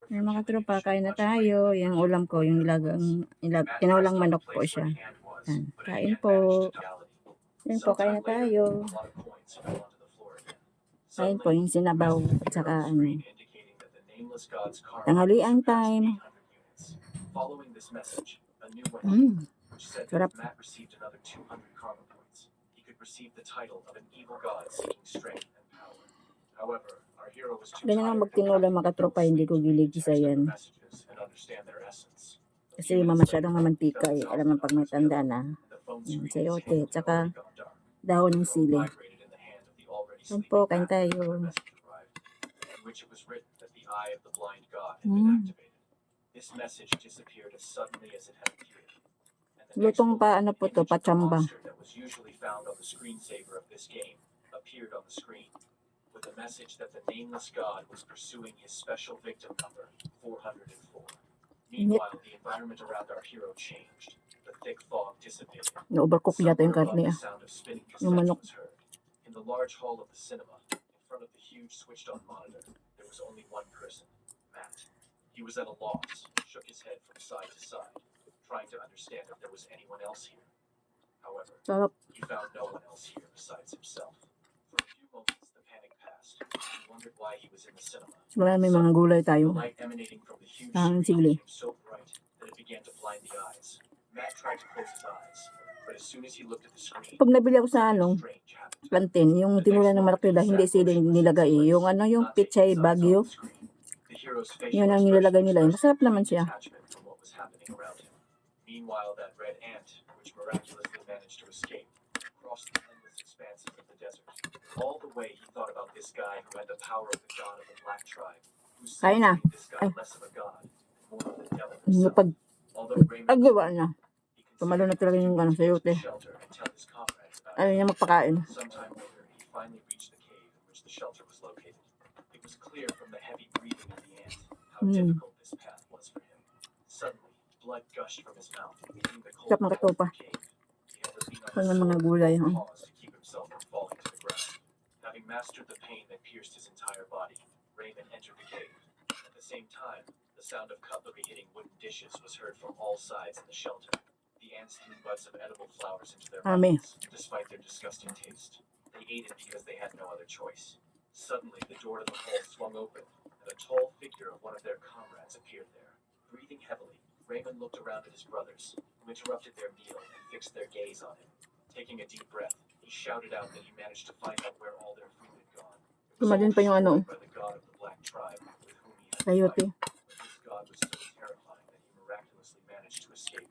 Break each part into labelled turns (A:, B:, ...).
A: Ay, mga tropa, kain na tayo. Yung ulam ko, yung kinaulang manok po siya. Yan. Kain po. Yan po, kain na tayo. Kain po yung sinabaw at saka tanghalian time. Sarap. Ganyan ang magtinola mga tropa, hindi ko giligisa yan. Kasi masyadong mamantika eh. Alam mo pag matanda na. Yan, sayote, at saka dahon ng sili. Yan po, kain tayo. Lutong pa, ano po to, pachamba. With the message that the nameless God was pursuing his special victim number, 404. Meanwhile, the environment around our hero changed. The thick fog dissipated. Na-overcook yata yung karne ah. Yung manok. In the large hall of the cinema, in front of the huge switched-on monitor, there was only one person, Matt. He was at a loss, shook his head from side to side, trying to understand if there was anyone else here. However, he found no one else here besides himself. For a few moments, the panic passed. He wondered why he was in the cinema. May mga gulay tayo. The light emanating from the huge screen became so bright that it began to blind the eyes. Matt tried to close his eyes, but as soon as he looked at the screen, pag nabili ako sa plantain, yung tinula ng Maraclida, hindi sila nilagay. Yung yung pechay bagyo, yun ang nilalagay nila. Masarap naman siya. Meanwhile, that red ant, which miraculously managed to escape, crossed the endless expanses of the desert. All the way, he thought about this guy who had the power of the god of the Black Tribe, who made this guy less of a god, more of the devil himself. Although Raymond
B: Tumalo na talaga yung sayote. Ayaw niya magpakain.
A: Sometime later, he finally reached the cave in which the shelter was located. It was clear from the heavy breathing of the ant how difficult this path was for him. Suddenly, blood gushed from his mouth, leaving the cold
B: Sarap ng katopa.
A: cave. He had to lean on
B: Pag
A: his
B: mga
A: sword
B: gulay.
A: and pause to keep himself from falling to the ground. Having mastered the pain that pierced his entire body, Raymond entered the cave. At the same time, the sound of cutlery hitting wooden dishes was heard from all sides in the shelter. The ants threw buds of edible flowers into their mouths, despite their disgusting taste. They ate it because they had no other choice. Suddenly, the door to the hall swung open, and a tall figure of one of their comrades appeared there. Breathing heavily, Raymond looked around at his brothers, who interrupted their meal and fixed their gaze on him. Taking a deep breath, he shouted out that he managed to find out where all their food had gone. It was all destroyed by the god of the Black Tribe, with whom he had fought. But this god was so terrifying that he miraculously managed to escape.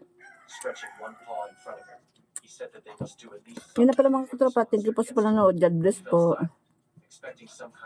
A: Stretching one paw in front of him, he said that they must do at least
B: Yun na pala mga katropa. Thank you po sa panonood. God bless po.
A: expecting some kind